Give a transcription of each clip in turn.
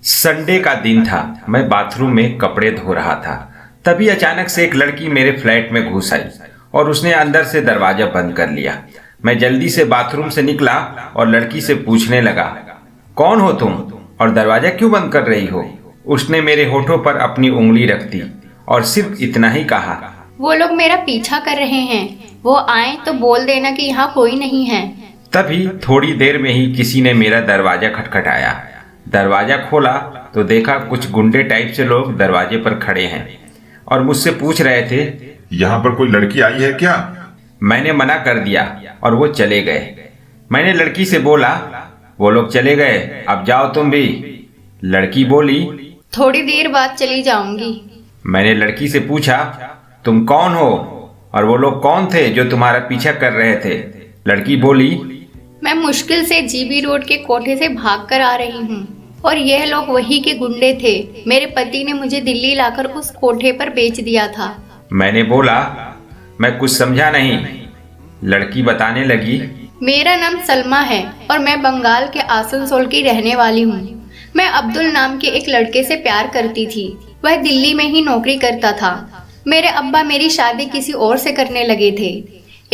Sunday का दिन था। मैं बाथरूम में कपड़े धो रहा था। तभी अचानक से एक लड़की मेरे फ्लैट में घुस आई और उसने अंदर से दरवाजा बंद कर लिया। मैं जल्दी से बाथरूम से निकला और लड़की से पूछने लगा, कौन हो तुम और दरवाजा क्यों बंद कर रही हो? उसने मेरे होठों पर अपनी उंगली रख दी और सिर्फ इतना ही कहा, वो लोग मेरा पीछा कर रहे हैं, वो आए तो बोल देना कि यहाँ कोई नहीं है। तभी थोड़ी देर में ही किसी ने मेरा दरवाजा खटखटाया। दरवाजा खोला तो देखा कुछ गुंडे टाइप से लोग दरवाजे पर खड़े हैं और मुझसे पूछ रहे थे, यहाँ पर कोई लड़की आई है क्या? मैंने मना कर दिया और वो चले गए। मैंने लड़की से बोला, वो लोग चले गए, अब जाओ तुम भी। लड़की बोली, थोड़ी देर बाद चली जाऊंगी। मैंने लड़की से पूछा, तुम कौन हो और वो लोग कौन थे जो तुम्हारा पीछा कर रहे थे? लड़की बोली, मैं मुश्किल से जीबी रोड के कोठे से भाग कर आ रही हूँ और यह लोग वही के गुंडे थे। मेरे पति ने मुझे दिल्ली लाकर उस कोठे पर बेच दिया था। मैंने बोला, मैं कुछ समझा नहीं। लड़की बताने लगी, मेरा नाम सलमा है और मैं बंगाल के आसनसोल की रहने वाली हूँ। मैं अब्दुल नाम के एक लड़के से प्यार करती थी। वह दिल्ली में ही नौकरी करता था। मेरे अब्बा मेरी शादी किसी और से करने लगे थे।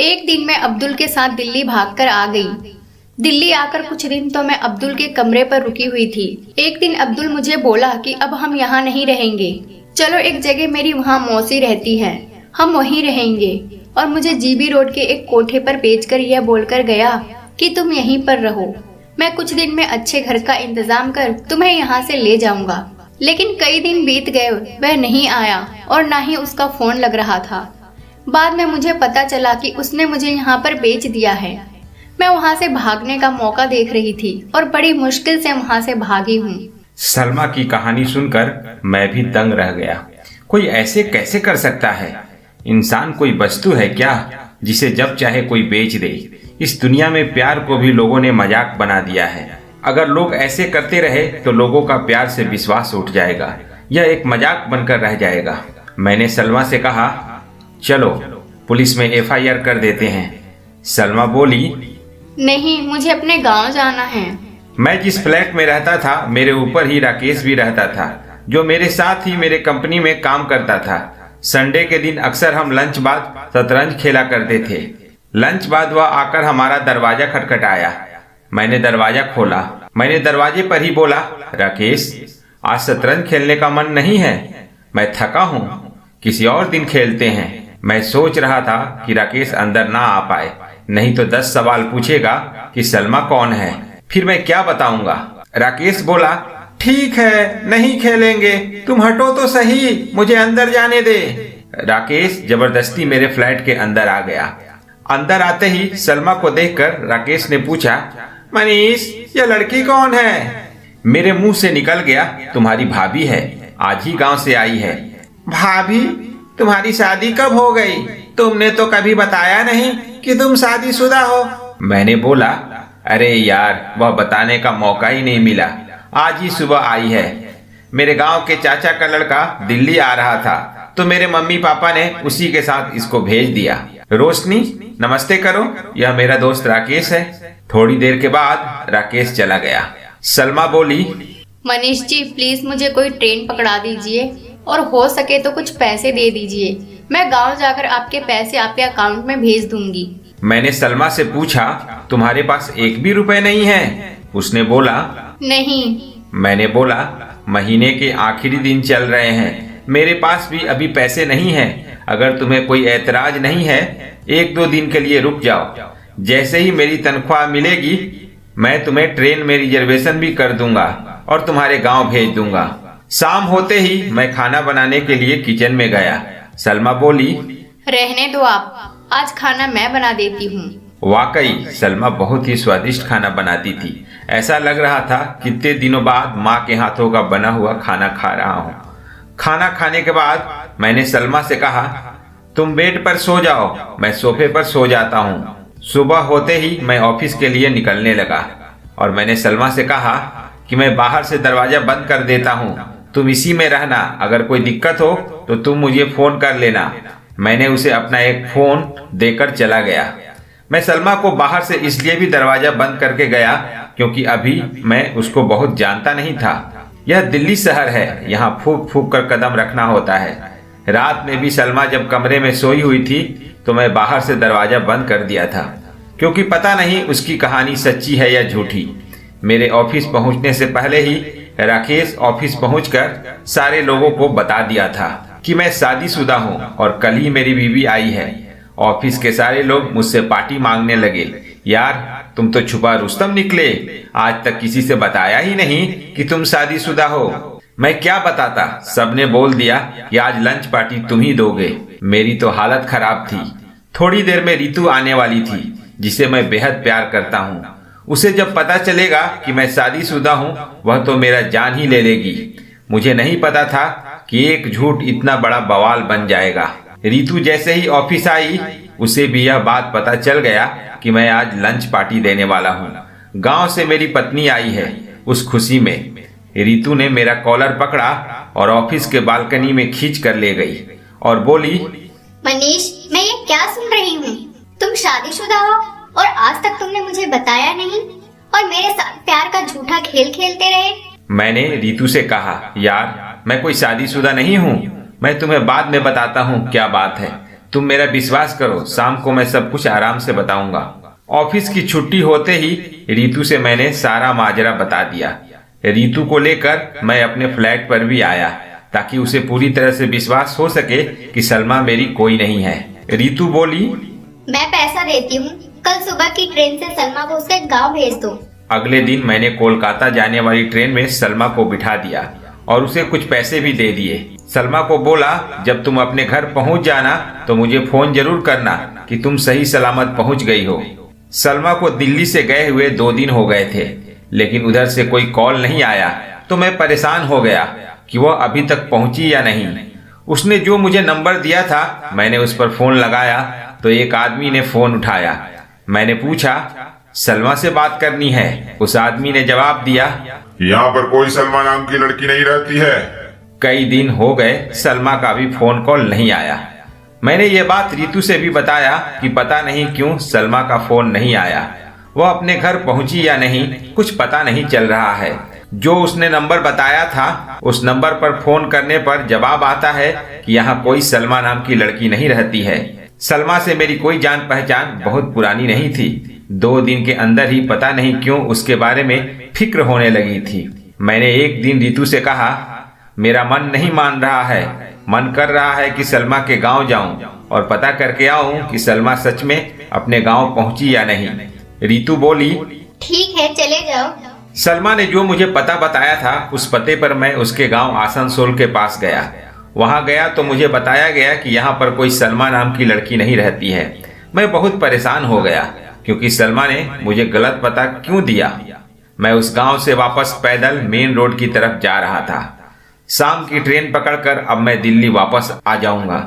एक दिन मैं अब्दुल के साथ दिल्ली भागकर आ गई। दिल्ली आकर कुछ दिन तो मैं अब्दुल के कमरे पर रुकी हुई थी। एक दिन अब्दुल मुझे बोला कि अब हम यहाँ नहीं रहेंगे, चलो एक जगह मेरी वहाँ मौसी रहती है, हम वहीं रहेंगे। और मुझे जीबी रोड के एक कोठे पर बेचकर यह बोलकर गया कि तुम यहीं पर रहो, मैं कुछ दिन में अच्छे घर का इंतजाम कर तुम्हें यहाँ से ले जाऊंगा। लेकिन कई दिन बीत गए, वह नहीं आया और ना ही उसका फोन लग रहा था। बाद में मुझे पता चला कि उसने मुझे यहाँ पर बेच दिया है। मैं वहाँ से भागने का मौका देख रही थी और बड़ी मुश्किल से वहाँ से भागी हूँ। सलमा की कहानी सुनकर मैं भी दंग रह गया। कोई ऐसे कैसे कर सकता है? इंसान कोई वस्तु है क्या जिसे जब चाहे कोई बेच दे? इस दुनिया में प्यार को भी लोगों ने मजाक बना दिया है। अगर लोग ऐसे करते रहे तो लोगों का प्यार से विश्वास उठ जाएगा, यह एक मजाक बनकर रह जाएगा। मैंने सलमा से कहा, चलो पुलिस में FIR कर देते हैं। सलमा बोली, नहीं, मुझे अपने गांव जाना है। मैं जिस फ्लैट में रहता था मेरे ऊपर ही राकेश भी रहता था, जो मेरे साथ ही मेरे कंपनी में काम करता था। संडे के दिन अक्सर हम लंच बाद शतरंज खेला करते थे। लंच बाद वह आकर हमारा दरवाजा खटखटाया। मैंने दरवाजा खोला। मैंने दरवाजे पर ही बोला, राकेश आज शतरंज खेलने का मन नहीं है, मैं थका हूँ, किसी और दिन खेलते हैं। मैं सोच रहा था कि राकेश अंदर ना आ पाए, नहीं तो 10 सवाल पूछेगा कि सलमा कौन है, फिर मैं क्या बताऊंगा। राकेश बोला, ठीक है नहीं खेलेंगे, तुम हटो तो सही, मुझे अंदर जाने दे। राकेश जबरदस्ती मेरे फ्लैट के अंदर आ गया। अंदर आते ही सलमा को देखकर राकेश ने पूछा, मनीष यह लड़की कौन है? मेरे मुंह से निकल गया, तुम्हारी भाभी है, आज ही गांव से आई है। भाभी? तुम्हारी शादी कब हो गई? तुमने तो कभी बताया नहीं कि तुम शादीशुदा हो। मैंने बोला, अरे यार वह बताने का मौका ही नहीं मिला, आज ही सुबह आई है। मेरे गांव के चाचा का लड़का दिल्ली आ रहा था तो मेरे मम्मी पापा ने उसी के साथ इसको भेज दिया। रोशनी नमस्ते करो, यह मेरा दोस्त राकेश है। थोड़ी देर के बाद राकेश चला गया। सलमा बोली, मनीष जी प्लीज मुझे कोई ट्रेन पकड़ा दीजिए और हो सके तो कुछ पैसे दे दीजिए, मैं गांव जाकर आपके पैसे आपके अकाउंट में भेज दूंगी। मैंने सलमा से पूछा, तुम्हारे पास एक भी रुपए नहीं है? उसने बोला, नहीं। मैंने बोला, महीने के आखिरी दिन चल रहे हैं, मेरे पास भी अभी पैसे नहीं हैं। अगर तुम्हें कोई ऐतराज नहीं है 1-2 दिन के लिए रुक जाओ, जैसे ही मेरी तनख्वाह मिलेगी मैं तुम्हें ट्रेन में रिजर्वेशन भी कर दूंगा और तुम्हारे गांव भेज दूंगा। शाम होते ही मैं खाना बनाने के लिए किचन में गया। सलमा बोली, रहने दो आप, आज खाना मैं बना देती हूँ। वाकई सलमा बहुत ही स्वादिष्ट खाना बनाती थी। ऐसा लग रहा था कितने दिनों बाद माँ के हाथों का बना हुआ खाना खा रहा हूँ। खाना खाने के बाद मैंने सलमा से कहा, तुम बेड पर सो जाओ, मैं सोफे पर सो जाता हूँ। सुबह होते ही मैं ऑफिस के लिए निकलने लगा और मैंने सलमा से कहा कि मैं बाहर से दरवाजा बंद कर देता हूँ, तुम इसी में रहना, अगर कोई दिक्कत हो तो तुम मुझे फोन कर लेना। मैंने उसे अपना एक फोन देकर चला गया। मैं सलमा को बाहर से इसलिए भी दरवाजा बंद करके गया क्योंकि अभी मैं उसको बहुत जानता नहीं था। यह दिल्ली शहर है, यहाँ फूक फूक कर कदम रखना होता है। रात में भी सलमा जब कमरे में सोई हुई थी तो मैं बाहर से दरवाजा बंद कर दिया था, क्योंकि पता नहीं उसकी कहानी सच्ची है या झूठी। मेरे ऑफिस पहुंचने से पहले ही राकेश ऑफिस पहुंचकर सारे लोगों को बता दिया था कि मैं शादीशुदा हूं और कल ही मेरी बीवी आई है। ऑफिस के सारे लोग मुझसे पार्टी मांगने लगे। यार, तुम तो छुपा रुस्तम निकले, आज तक किसी से बताया ही नहीं कि तुम शादीशुदा हो। मैं क्या बताता, सबने बोल दिया कि आज लंच पार्टी तुम ही दोगे। मेरी तो हालत खराब थी। थोड़ी देर में रितु आने वाली थी, जिसे मैं बेहद प्यार करता हूँ। उसे जब पता चलेगा कि मैं शादीशुदा हूँ, वह तो मेरा जान ही ले लेगी। मुझे नहीं पता था कि एक झूठ इतना बड़ा बवाल बन जाएगा। रितु जैसे ही ऑफिस आई, उसे भी यह बात पता चल गया कि मैं आज लंच पार्टी देने वाला हूँ। गांव से मेरी पत्नी आई है। उस खुशी में रितु ने मेरा कॉलर पकड़ा और ऑफिस के बालकनी में खींच कर ले गई और बोली, मनीष, मैं ये क्या सुन रही हूँ? तुम शादीशुदा हो और आज तक तुमने मुझे बताया नहीं और मेरे साथ प्यार का झूठा खेल खेलते रहे। मैंने रितु से कहा, यार, मैं कोई शादीशुदा नहीं हूँ। मैं तुम्हें बाद में बताता हूँ क्या बात है। तुम मेरा विश्वास करो, शाम को मैं सब कुछ आराम से बताऊंगा। ऑफिस की छुट्टी होते ही रितु से मैंने सारा माजरा बता दिया। रितु को लेकर मैं अपने फ्लैट पर भी आया ताकि उसे पूरी तरह से विश्वास हो सके कि सलमा मेरी कोई नहीं है। रितु बोली, मैं पैसा देती हूँ, कल सुबह की ट्रेन से सलमा को उसके गांव भेज दो। अगले दिन मैंने कोलकाता जाने वाली ट्रेन में सलमा को बिठा दिया और उसे कुछ पैसे भी दे दिए। सलमा को बोला, जब तुम अपने घर पहुंच जाना तो मुझे फोन जरूर करना कि तुम सही सलामत पहुंच गई हो। सलमा को दिल्ली से गए हुए 2 दिन हो गए थे, लेकिन उधर से कोई कॉल नहीं आया तो मैं परेशान हो गया कि वह अभी तक पहुंची या नहीं। उसने जो मुझे नंबर दिया था, मैंने उस पर फोन लगाया तो एक आदमी ने फोन उठाया। मैंने पूछा, सलमा से बात करनी है। उस आदमी ने जवाब दिया, यहाँ पर कोई सलमा नाम की लड़की नहीं रहती है। कई दिन हो गए, सलमा का भी फोन कॉल नहीं आया। मैंने ये बात रितु से भी बताया कि पता नहीं क्यों सलमा का फोन नहीं आया। वह अपने घर पहुंची या नहीं, कुछ पता नहीं चल रहा है। जो उसने नंबर बताया था, उस नंबर पर फोन करने पर जवाब आता है कि यहाँ कोई सलमा नाम की लड़की नहीं रहती है। सलमा से मेरी कोई जान पहचान बहुत पुरानी नहीं थी। 2 दिन के अंदर ही पता नहीं क्यों उसके बारे में फिक्र होने लगी थी। मैंने एक दिन रितु से कहा, मेरा मन नहीं मान रहा है, मन कर रहा है कि सलमा के गांव जाऊं और पता करके आऊं कि सलमा सच में अपने गांव पहुंची या नहीं। रितु बोली, ठीक है, चले जाओ। सलमा ने जो मुझे पता बताया था, उस पते पर मैं उसके गांव आसनसोल के पास गया। वहां गया तो मुझे बताया गया कि यहाँ पर कोई सलमा नाम की लड़की नहीं रहती है। मैं बहुत परेशान हो गया क्योंकि सलमा ने मुझे गलत पता क्यों दिया। मैं उस गांव से वापस पैदल मेन रोड की तरफ जा रहा था। शाम की ट्रेन पकड़कर अब मैं दिल्ली वापस आ जाऊंगा।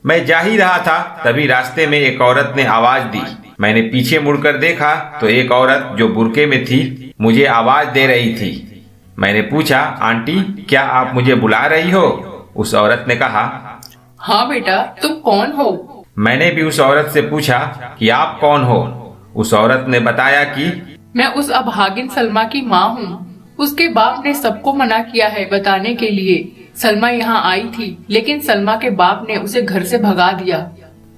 मैं जा ही रहा था, तभी रास्ते में एक औरत ने आवाज दी। मैंने पीछे मुड़कर देखा तो एक औरत जो बुर्के में थी मुझे आवाज दे रही थी। मैंने पूछा, आंटी, क्या आप मुझे बुला रही हो? उस औरत ने कहा, हाँ बेटा, तुम कौन हो? मैंने भी उस औरत से पूछा कि आप कौन हो? उस औरत ने बताया कि मैं उस अभागिन सलमा की माँ हूँ। उसके बाप ने सबको मना किया है बताने के लिए। सलमा यहाँ आई थी, लेकिन सलमा के बाप ने उसे घर से भगा दिया।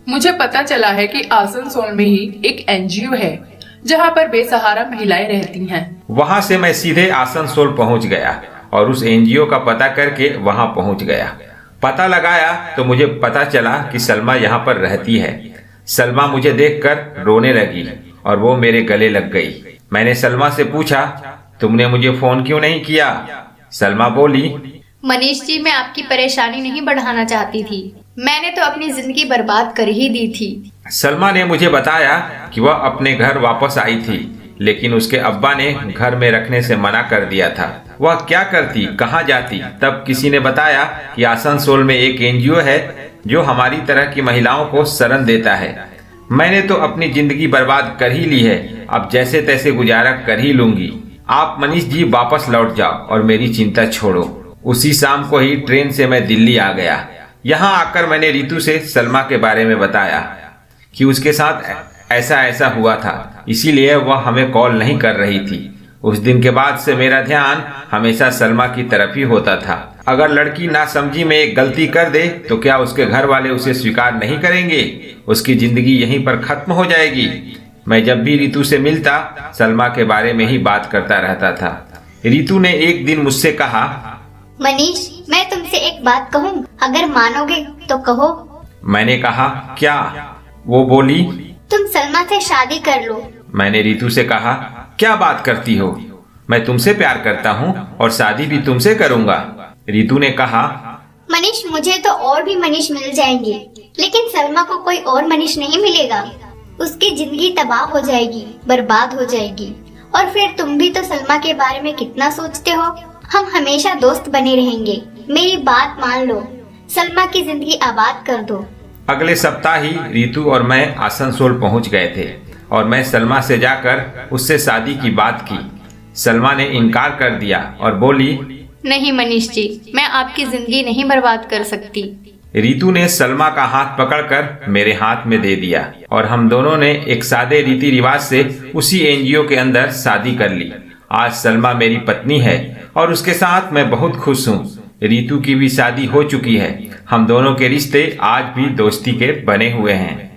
मुझे पता चला है कि आसनसोल में ही एक एनजीओ है जहाँ पर बेसहारा महिलाएं रहती हैं। वहाँ से मैं सीधे आसनसोल पहुँच गया और उस एनजीओ का पता करके वहाँ पहुँच गया। पता लगाया तो मुझे पता चला कि सलमा यहाँ पर रहती है। सलमा मुझे देखकर रोने लगी और वो मेरे गले लग गई। मैंने सलमा से पूछा, तुमने मुझे फोन क्यों नहीं किया? सलमा बोली, मनीष जी, मैं आपकी परेशानी नहीं बढ़ाना चाहती थी। मैंने तो अपनी जिंदगी बर्बाद कर ही दी थी। सलमा ने मुझे बताया कि वह अपने घर वापस आई थी, लेकिन उसके अब्बा ने घर में रखने से मना कर दिया था। वह क्या करती, कहाँ जाती? तब किसी ने बताया कि आसनसोल में एक एनजीओ है जो हमारी तरह की महिलाओं को शरण देता है। मैंने तो अपनी जिंदगी बर्बाद कर ही ली है, अब जैसे तैसे गुजारा कर ही लूंगी। आप मनीष जी वापस लौट जाओ और मेरी चिंता छोड़ो। उसी शाम को ही ट्रेन से मैं दिल्ली आ गया। यहाँ आकर मैंने रितु से सलमा के बारे में बताया कि उसके साथ ऐसा ऐसा हुआ था, इसीलिए वह हमें कॉल नहीं कर रही थी। उस दिन के बाद से मेरा ध्यान हमेशा सलमा की तरफ ही होता था। अगर लड़की नासमझी में एक गलती कर दे तो क्या उसके घर वाले उसे स्वीकार नहीं करेंगे? उसकी जिंदगी यहीं पर खत्म हो जाएगी। मैं जब भी रितु से मिलता सलमा के बारे में ही बात करता रहता था। रितु ने एक दिन मुझसे कहा, मनीष, मैं तुमसे एक बात कहूँ, अगर मानोगे तो कहो। मैंने कहा, क्या? वो बोली, तुम सलमा से शादी कर लो। मैंने रितु से कहा, क्या बात करती हो? मैं तुमसे प्यार करता हूँ और शादी भी तुमसे करूँगा। रितु ने कहा, मनीष, मुझे तो और भी मनीष मिल जाएंगे, लेकिन सलमा को कोई और मनीष नहीं मिलेगा। उसकी जिंदगी तबाह हो जाएगी, बर्बाद हो जाएगी। और फिर तुम भी तो सलमा के बारे में कितना सोचते हो। हम हमेशा दोस्त बने रहेंगे। मेरी बात मान लो, सलमा की जिंदगी आबाद कर दो। अगले सप्ताह ही रितु और मैं आसनसोल पहुंच गए थे और मैं सलमा से जाकर उससे शादी की बात की। सलमा ने इनकार कर दिया और बोली, नहीं मनीष जी, मैं आपकी जिंदगी नहीं बर्बाद कर सकती। रितु ने सलमा का हाथ पकड़कर मेरे हाथ में दे दिया और हम दोनों ने एक सादे रीति रिवाज से उसी एनजीओ के अंदर शादी कर ली। आज सलमा मेरी पत्नी है और उसके साथ मैं बहुत खुश हूँ। रितु की भी शादी हो चुकी है। हम दोनों के रिश्ते आज भी दोस्ती के बने हुए हैं।